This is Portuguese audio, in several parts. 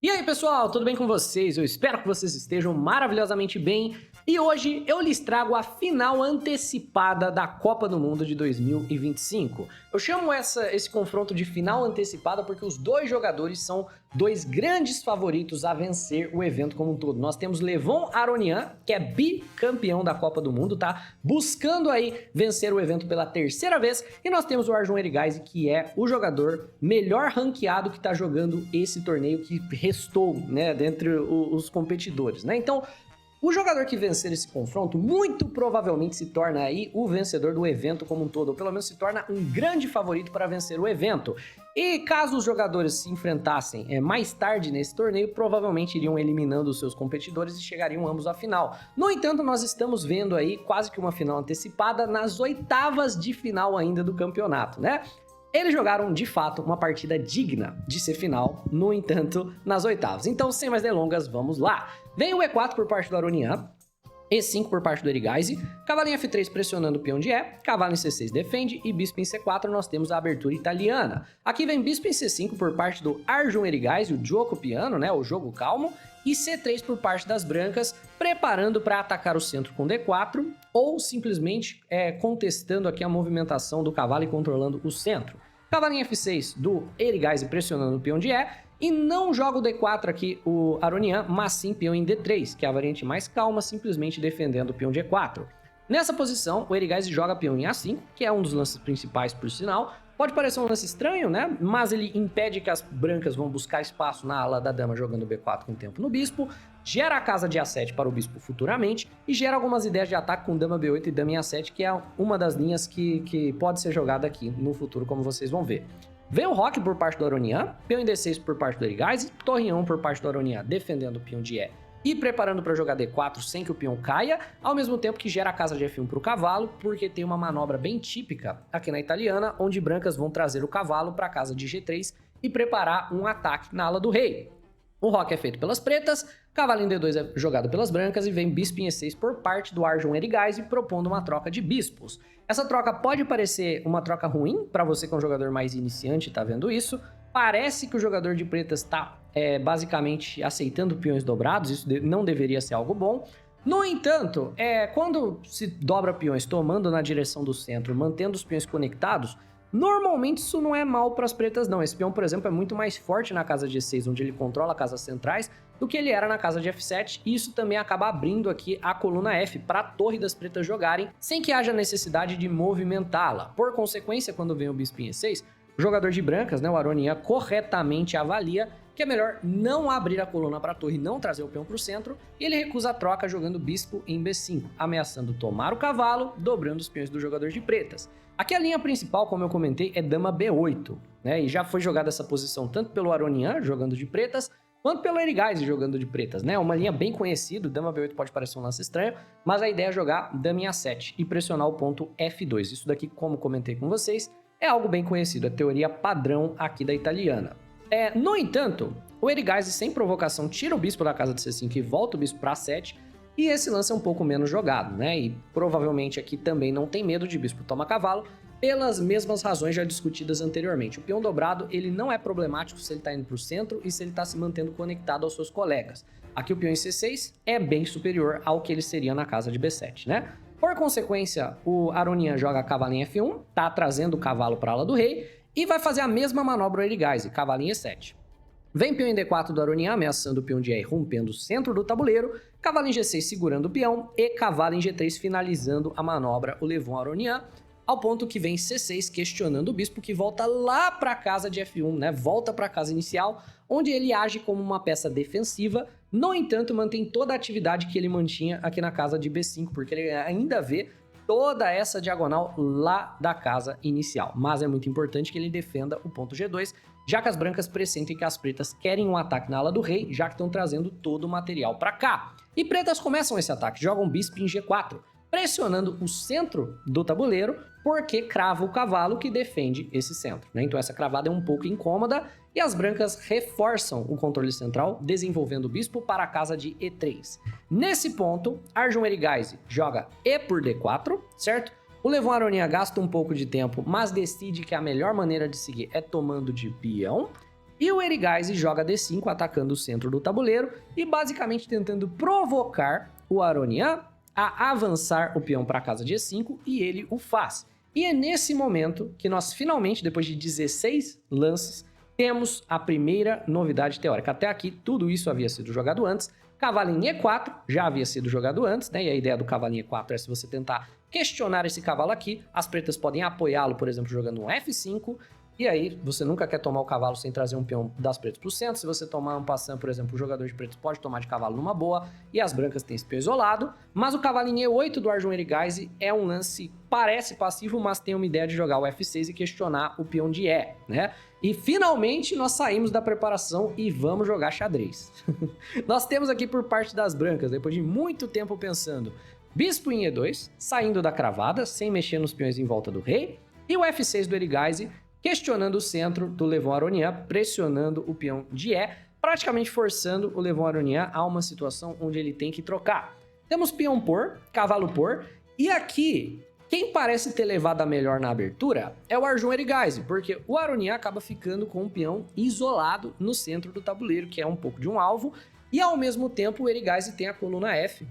E aí pessoal, tudo bem com vocês? Eu espero que vocês estejam maravilhosamente bem e hoje eu lhes trago a final antecipada da Copa do Mundo de 2025. Eu chamo esse confronto de final antecipada porque os dois jogadores são dois grandes favoritos a vencer o evento como um todo. Nós temos Levon Aronian, que é bicampeão da Copa do Mundo, tá? Buscando aí vencer o evento pela terceira vez. E nós temos o Arjun Erigaisi, que é o jogador melhor ranqueado que tá jogando esse torneio que restou, né, dentre os competidores, né? Então, o jogador que vencer esse confronto muito provavelmente se torna aí o vencedor do evento como um todo, ou pelo menos se torna um grande favorito para vencer o evento. E caso os jogadores se enfrentassem mais tarde nesse torneio, provavelmente iriam eliminando os seus competidores e chegariam ambos à final. No entanto, nós estamos vendo aí quase que uma final antecipada nas oitavas de final ainda do campeonato, né? Eles jogaram, de fato, uma partida digna de ser final, no entanto, nas oitavas. Então, sem mais delongas, vamos lá. Vem o E4 por parte do Aronian, E5 por parte do Erigaisi, cavalo em F3 pressionando o peão de E, cavalo em C6 defende e bispo em C4 nós temos a abertura italiana. Aqui vem bispo em C5 por parte do Arjun Erigaisi, o gioco piano, né, o jogo calmo, e C3 por parte das brancas, preparando para atacar o centro com D4 ou simplesmente contestando aqui a movimentação do cavalo e controlando o centro. Cavalo em F6 do Erigaisi pressionando o peão de E, e não joga o D4 aqui o Aronian, mas sim peão em D3, que é a variante mais calma, simplesmente defendendo o peão de E4. Nessa posição, o Erigaisi joga peão em A5, que é um dos lances principais por sinal. Pode parecer um lance estranho, né? Mas ele impede que as brancas vão buscar espaço na ala da dama jogando B4 com tempo no bispo, gera a casa de A7 para o bispo futuramente e gera algumas ideias de ataque com dama B8 e dama em A7, que é uma das linhas que pode ser jogada aqui no futuro, como vocês vão ver. Vem o roque por parte do Aronian, peão em D6 por parte do Erigaisi, torre em 1 por parte do Aronian defendendo o peão de E e preparando para jogar D4 sem que o peão caia, ao mesmo tempo que gera a casa de F1 para o cavalo, porque tem uma manobra bem típica aqui na italiana, onde brancas vão trazer o cavalo para a casa de G3 e preparar um ataque na ala do rei. O roque é feito pelas pretas, cavalo em D2 é jogado pelas brancas e vem bispo em E6 por parte do Arjun Erigaisi, propondo uma troca de bispos. Essa troca pode parecer uma troca ruim para você que é um jogador mais iniciante, tá vendo isso? Parece que o jogador de pretas está basicamente aceitando peões dobrados, isso não deveria ser algo bom. No entanto, quando se dobra peões tomando na direção do centro, mantendo os peões conectados, normalmente isso não é mal para as pretas não. Esse peão, por exemplo, é muito mais forte na casa de E6, onde ele controla casas centrais, do que ele era na casa de F7, e isso também acaba abrindo aqui a coluna F para a torre das pretas jogarem, sem que haja necessidade de movimentá-la. Por consequência, quando vem o bispo em E6, o jogador de brancas, né, o Aronian, corretamente avalia que é melhor não abrir a coluna para a torre e não trazer o peão para o centro, e ele recusa a troca jogando bispo em B5, ameaçando tomar o cavalo, dobrando os peões do jogador de pretas. Aqui a linha principal, como eu comentei, é dama B8, né, e já foi jogada essa posição tanto pelo Aronian, jogando de pretas, quanto pelo Erigaisi jogando de pretas, né? Uma linha bem conhecida, dama B8 pode parecer um lance estranho, mas a ideia é jogar dama em A7 e pressionar o ponto F2. Isso daqui, como comentei com vocês, é algo bem conhecido, a teoria padrão aqui da italiana. No entanto, o Erigaisi sem provocação tira o bispo da casa de C5 e volta o bispo para A7, e esse lance é um pouco menos jogado, né? E provavelmente aqui também não tem medo de bispo toma cavalo, pelas mesmas razões já discutidas anteriormente. O peão dobrado, ele não é problemático se ele está indo para o centro e se ele está se mantendo conectado aos seus colegas. Aqui o peão em C6 é bem superior ao que ele seria na casa de B7, né? Por consequência, o Aronian joga cavalo em F1, tá trazendo o cavalo para a ala do rei, e vai fazer a mesma manobra o Erigaisi, cavalo em E7. Vem peão em D4 do Aronian, ameaçando o peão de E, rompendo o centro do tabuleiro, cavalo em G6 segurando o peão, e cavalo em G3 finalizando a manobra o Levon Aronian, ao ponto que vem C6 questionando o bispo, que volta lá para a casa de F1, né? Volta para a casa inicial, onde ele age como uma peça defensiva, no entanto mantém toda a atividade que ele mantinha aqui na casa de B5, porque ele ainda vê toda essa diagonal lá da casa inicial. Mas é muito importante que ele defenda o ponto G2, já que as brancas pressentem que as pretas querem um ataque na ala do rei, já que estão trazendo todo o material para cá. E pretas começam esse ataque, jogam bispo em G4, pressionando o centro do tabuleiro, porque crava o cavalo que defende esse centro, né? Então essa cravada é um pouco incômoda, e as brancas reforçam o controle central, desenvolvendo o bispo para a casa de E3. Nesse ponto, Arjun Erigaisi joga E por D4, certo? O Levon Aronian gasta um pouco de tempo, mas decide que a melhor maneira de seguir é tomando de peão. E o Erigaise joga D5 atacando o centro do tabuleiro e basicamente tentando provocar o Aronian a avançar o peão para a casa de E5 e ele o faz. E é nesse momento que nós finalmente, depois de 16 lances, temos a primeira novidade teórica. Até aqui tudo isso havia sido jogado antes. Cavalinho E4 já havia sido jogado antes, né? E a ideia do cavalinho E4 é se você tentar questionar esse cavalo aqui, as pretas podem apoiá-lo, por exemplo, jogando um F5, e aí você nunca quer tomar o cavalo sem trazer um peão das pretas para o centro. Se você tomar um passant, por exemplo, o jogador de pretos pode tomar de cavalo numa boa, e as brancas têm esse peão isolado. Mas o cavalinho E8 do Arjun Erigaise é um lance, parece passivo, mas tem uma ideia de jogar o F6 e questionar o peão de E, né? E finalmente nós saímos da preparação e vamos jogar xadrez. Nós temos aqui por parte das brancas, depois de muito tempo pensando, bispo em E2, saindo da cravada, sem mexer nos peões em volta do rei, e o F6 do Erigaise, questionando o centro do Levon Aronian, pressionando o peão de E, praticamente forçando o Levon Aronian a uma situação onde ele tem que trocar. Temos peão por, cavalo por, e aqui, quem parece ter levado a melhor na abertura é o Arjun Erigaise, porque o Aronian acaba ficando com um peão isolado no centro do tabuleiro, que é um pouco de um alvo, e ao mesmo tempo o Erigaise tem a coluna F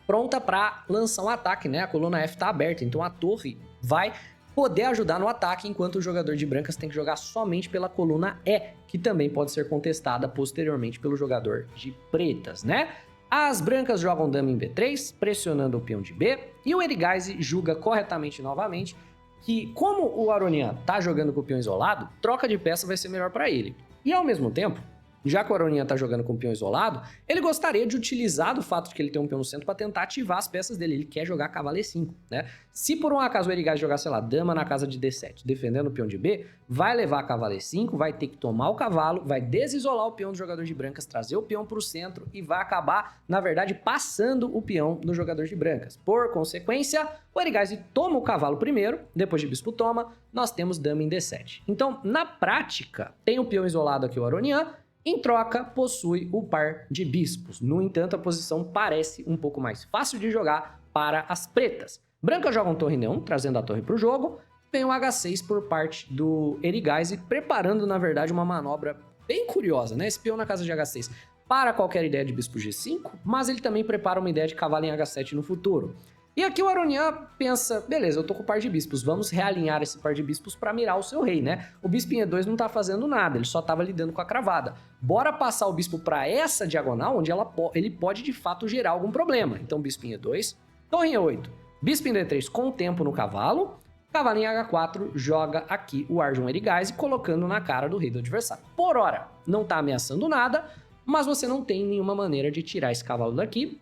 pronta para lançar um ataque, né? A coluna F está aberta, então a torre vai poder ajudar no ataque, enquanto o jogador de brancas tem que jogar somente pela coluna E, que também pode ser contestada posteriormente pelo jogador de pretas, né? As brancas jogam dama em B3, pressionando o peão de B, e o Erigaise julga corretamente novamente que, como o Aronian tá jogando com o peão isolado, troca de peça vai ser melhor para ele. E ao mesmo tempo, já que o Aronian tá jogando com o peão isolado, ele gostaria de utilizar do fato de que ele tem um peão no centro para tentar ativar as peças dele. Ele quer jogar cavalo E5, né? Se por um acaso o Erigaise jogar, sei lá, dama na casa de D7, defendendo o peão de B, vai levar cavalo E5, vai ter que tomar o cavalo, vai desisolar o peão do jogador de brancas, trazer o peão para o centro e vai acabar, na verdade, passando o peão do jogador de brancas. Por consequência, o Erigaise toma o cavalo primeiro, depois de bispo toma, nós temos dama em D7. Então, na prática, tem o peão isolado aqui, o Aronian. Em troca, possui o par de bispos. No entanto, a posição parece um pouco mais fácil de jogar para as pretas. Brancas jogam torre D1, trazendo a torre para o jogo. Vem o H6 por parte do Erigaise, preparando, na verdade, uma manobra bem curiosa, né? Esse peão na casa de H6 para qualquer ideia de bispo G5, mas ele também prepara uma ideia de cavalo em H7 no futuro. E aqui o Aronian pensa, beleza, eu tô com o par de bispos, vamos realinhar esse par de bispos para mirar o seu rei, né? O bispo em E2 não tá fazendo nada, ele só tava lidando com a cravada. Bora passar o bispo para essa diagonal, onde ele pode de fato gerar algum problema. Então bispo em E2, torre em E8, bispo em D3 com tempo no cavalo, cavalo em H4, joga aqui o Arjun Erigaise, colocando na cara do rei do adversário. Por hora, não tá ameaçando nada, mas você não tem nenhuma maneira de tirar esse cavalo daqui,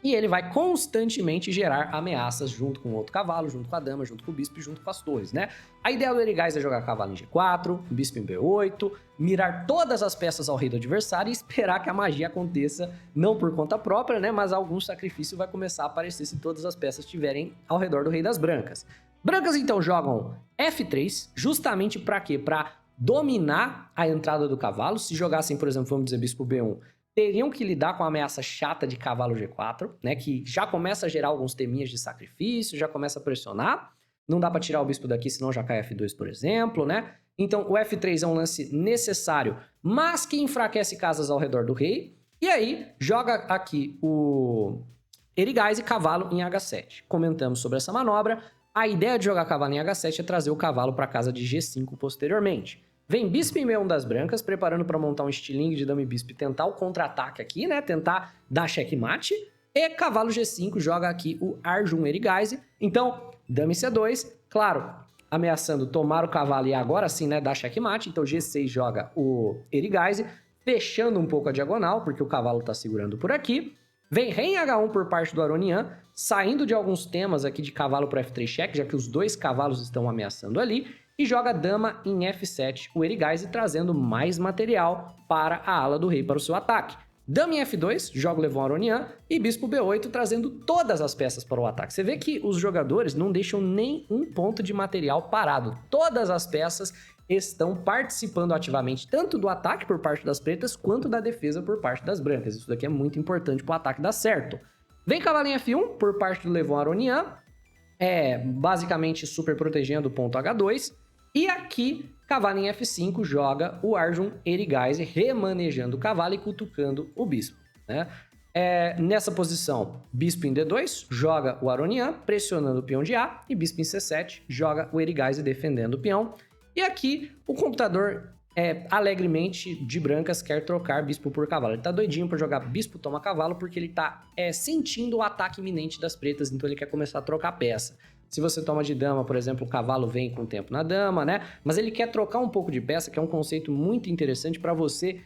e ele vai constantemente gerar ameaças junto com o outro cavalo, junto com a dama, junto com o bispo e junto com as torres, né? A ideia do Erigaise é jogar cavalo em G4, bispo em B8, mirar todas as peças ao rei do adversário e esperar que a magia aconteça, não por conta própria, né? Mas algum sacrifício vai começar a aparecer se todas as peças estiverem ao redor do rei das brancas. Brancas, então, jogam F3, justamente para quê? Para dominar a entrada do cavalo. Se jogassem, por exemplo, vamos dizer, bispo B1, teriam que lidar com a ameaça chata de cavalo G4, né, que já começa a gerar alguns teminhas de sacrifício, já começa a pressionar. Não dá para tirar o bispo daqui, senão já cai F2, por exemplo, né? Então o F3 é um lance necessário, mas que enfraquece casas ao redor do rei. E aí, joga aqui o Erigaise cavalo em H7. Comentamos sobre essa manobra. A ideia de jogar cavalo em H7 é trazer o cavalo para a casa de G5 posteriormente. Vem bispo em B1 das brancas, preparando para montar um estilingue de dama e bispo e tentar o contra-ataque aqui, né? Tentar dar checkmate. E cavalo G5 joga aqui o Arjun Erigaise. Então, dama em C2, claro, ameaçando tomar o cavalo e agora sim, né, dar checkmate. Então G6 joga o Erigaise, fechando um pouco a diagonal, porque o cavalo está segurando por aqui. Vem rei em H1 por parte do Aronian, saindo de alguns temas aqui de cavalo para F3 check, já que os dois cavalos estão ameaçando ali. E joga dama em F7, o Erigaise trazendo mais material para a ala do rei para o seu ataque. Dama em F2, joga o Levon Aronian, e bispo B8 trazendo todas as peças para o ataque. Você vê que os jogadores não deixam nem um ponto de material parado. Todas as peças estão participando ativamente, tanto do ataque por parte das pretas, quanto da defesa por parte das brancas. Isso daqui é muito importante para o ataque dar certo. Vem cavalo em F1 por parte do Levon Aronian, basicamente super protegendo o ponto H2. E aqui cavalo em F5 joga o Arjun Erigaize, remanejando o cavalo e cutucando o bispo, né? Nessa posição, bispo em D2, joga o Aronian, pressionando o peão de A, e bispo em C7, joga o Erigaize, defendendo o peão. E aqui, o computador, alegremente, de brancas, quer trocar bispo por cavalo. Ele tá doidinho para jogar bispo toma cavalo, porque ele tá sentindo o ataque iminente das pretas, então ele quer começar a trocar peça. Se você toma de dama, por exemplo, o cavalo vem com o tempo na dama, né? Mas ele quer trocar um pouco de peça, que é um conceito muito interessante para você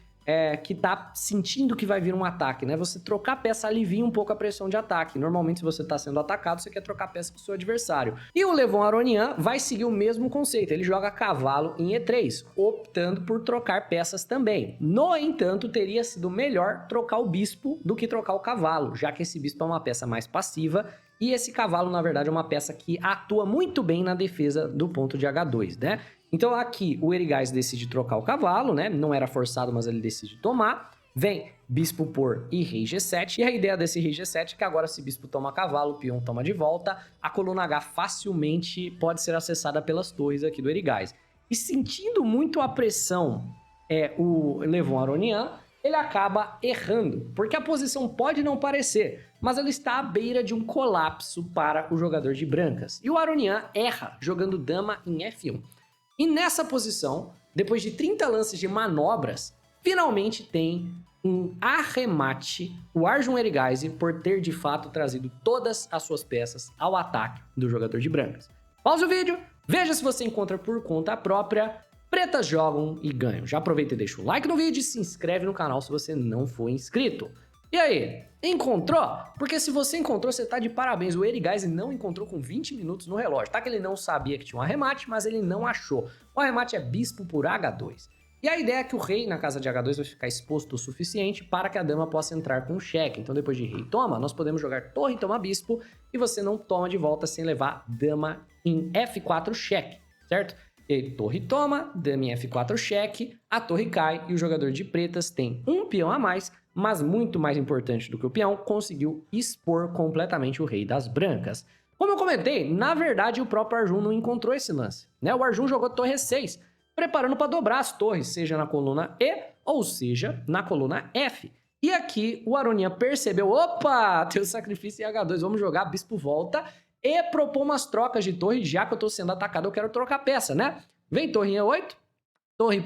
que tá sentindo que vai vir um ataque, né? Você trocar peça alivia um pouco a pressão de ataque. Normalmente, se você tá sendo atacado, você quer trocar peça com o seu adversário. E o Levon Aronian vai seguir o mesmo conceito. Ele joga cavalo em E3, optando por trocar peças também. No entanto, teria sido melhor trocar o bispo do que trocar o cavalo, já que esse bispo é uma peça mais passiva e esse cavalo, na verdade, é uma peça que atua muito bem na defesa do ponto de H2, né? Então aqui o Erigaize decide trocar o cavalo, né? Não era forçado, mas ele decide tomar. Vem bispo por e rei G7. E a ideia desse rei G7 é que agora se bispo toma cavalo, o peão toma de volta, a coluna H facilmente pode ser acessada pelas torres aqui do Erigaize. E sentindo muito a pressão, o Levon Aronian, ele acaba errando, porque a posição pode não parecer, mas ela está à beira de um colapso para o jogador de brancas. E o Aronian erra, jogando dama em F1. E nessa posição, depois de 30 lances de manobras, finalmente tem um arremate, o Arjun Erigaize, por ter de fato trazido todas as suas peças ao ataque do jogador de brancas. Pause o vídeo, veja se você encontra por conta própria. Pretas jogam e ganham. Já aproveita e deixa o like no vídeo e se inscreve no canal se você não for inscrito. E aí, encontrou? Porque se você encontrou, você tá de parabéns. O Erigaize não encontrou com 20 minutos no relógio. Tá que ele não sabia que tinha um arremate, mas ele não achou. O arremate é bispo por H2. E a ideia é que o rei na casa de H2 vai ficar exposto o suficiente para que a dama possa entrar com cheque. Então depois de rei toma, nós podemos jogar torre toma bispo e você não toma de volta sem levar dama em F4 cheque, certo? E aí, torre toma, dama em F4 cheque, a torre cai e o jogador de pretas tem um peão a mais, mas muito mais importante do que o peão, conseguiu expor completamente o rei das brancas. Como eu comentei, na verdade o próprio Arjun não encontrou esse lance, né? O Arjun jogou torre E6, preparando para dobrar as torres, seja na coluna E ou seja na coluna F. E aqui o Aronian percebeu, opa, tem o sacrifício em H2, vamos jogar, bispo volta, e propor umas trocas de torre, já que eu tô sendo atacado, eu quero trocar peça, né? Vem torre em E8, torre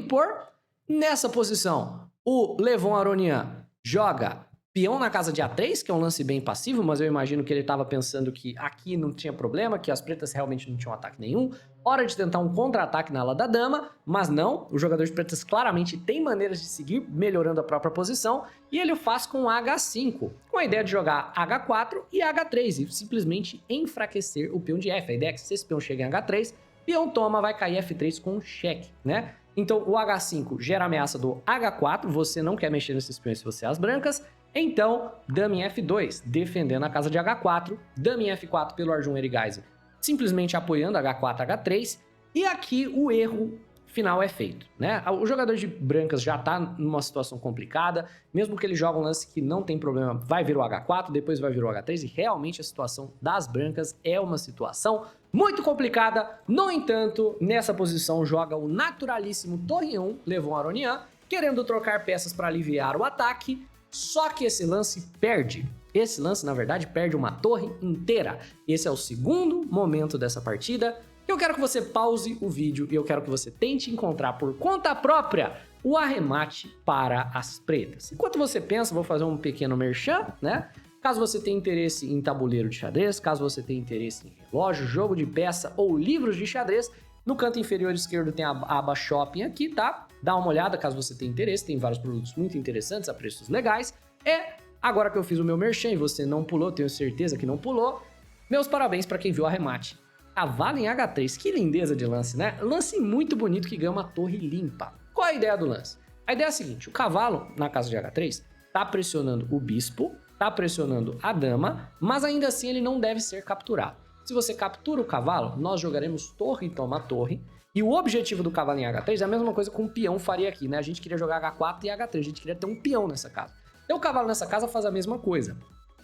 por. Nessa posição, o Levon Aronian joga peão na casa de A3, que é um lance bem passivo, mas eu imagino que ele tava pensando que aqui não tinha problema, que as pretas realmente não tinham ataque nenhum. Hora de tentar um contra-ataque na ala da dama, mas não, o jogador de pretas claramente tem maneiras de seguir melhorando a própria posição, e ele o faz com H5, com a ideia de jogar H4 e H3, e simplesmente enfraquecer o peão de F. A ideia é que se esse peão chega em H3, peão toma, vai cair F3 com cheque, né? Então o H5 gera ameaça do H4, você não quer mexer nesses peões se você é as brancas, então dama em F2, defendendo a casa de H4, dama em F4 pelo Arjun Erigaize, simplesmente apoiando H4, H3, e aqui o erro final é feito, né? O jogador de brancas já tá numa situação complicada, mesmo que ele joga um lance que não tem problema, vai vir o H4, depois vai vir o H3, e realmente a situação das brancas é uma situação muito complicada. No entanto, nessa posição joga o naturalíssimo torre 1, Levon Aronian, querendo trocar peças para aliviar o ataque, só que esse lance perde. Esse lance, na verdade, perde uma torre inteira. Esse é o segundo momento dessa partida. Eu quero que você pause o vídeo e eu quero que você tente encontrar por conta própria o arremate para as pretas. Enquanto você pensa, vou fazer um pequeno merchan, né? Caso você tenha interesse em tabuleiro de xadrez, caso você tenha interesse em relógio, jogo de peça ou livros de xadrez, no canto inferior esquerdo tem a aba Shopping aqui, tá? Dá uma olhada caso você tenha interesse, tem vários produtos muito interessantes a preços legais. E agora que eu fiz o meu merchan e você não pulou, tenho certeza que não pulou, meus parabéns para quem viu o arremate. Cavalo em H3, que lindeza de lance, né? Lance muito bonito que ganha uma torre limpa. Qual é a ideia do lance? A ideia é a seguinte, o cavalo na casa de H3 tá pressionando o bispo, tá pressionando a dama, mas ainda assim ele não deve ser capturado. Se você captura o cavalo, nós jogaremos torre e toma torre, e o objetivo do cavalo em H3 é a mesma coisa que um peão faria aqui, né? A gente queria jogar H4 e H3, a gente queria ter um peão nessa casa. Então o cavalo nessa casa faz a mesma coisa.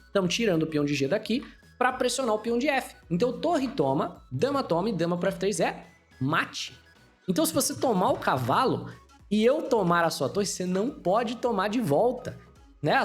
Estamos tirando o peão de G daqui para pressionar o peão de F. Então torre toma e dama para F3 é mate. Então, se você tomar o cavalo e eu tomar a sua torre, você não pode tomar de volta, né?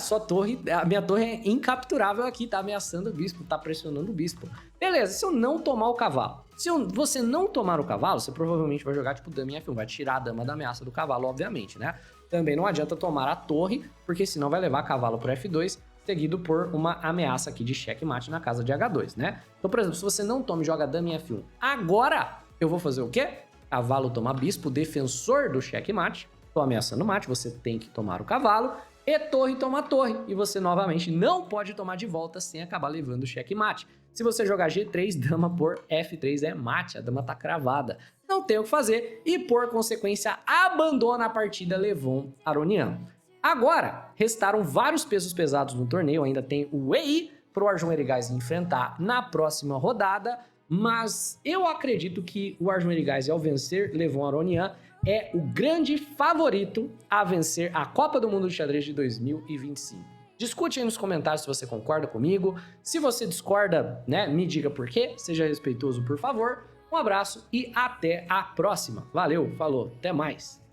A minha torre é incapturável aqui, tá ameaçando o bispo, tá pressionando o bispo. Beleza, se eu não tomar o cavalo, você não tomar o cavalo, você provavelmente vai jogar tipo dama em F1, vai tirar a dama da ameaça do cavalo, obviamente, né? Também não adianta tomar a torre, porque senão vai levar cavalo pro F2, seguido por uma ameaça aqui de checkmate na casa de H2, né? Então, por exemplo, se você não toma e joga dama em F1, agora eu vou fazer o quê? Cavalo toma bispo, defensor do checkmate. Tô ameaçando o mate, você tem que tomar o cavalo. E torre toma torre. E você novamente não pode tomar de volta sem acabar levando o checkmate. Se você jogar G3, dama por F3 é mate, a dama tá cravada. Não tem o que fazer e, por consequência, abandona a partida Levon Aroniano. Agora, restaram vários pesos pesados no torneio, ainda tem o Wei pro Arjun Erigais enfrentar na próxima rodada, mas eu acredito que o Arjun Erigais, ao vencer Levon Aronian, é o grande favorito a vencer a Copa do Mundo de Xadrez de 2025. Discute aí nos comentários se você concorda comigo. Se você discorda, né, me diga por quê. Seja respeitoso, por favor. Um abraço e até a próxima. Valeu, falou, até mais.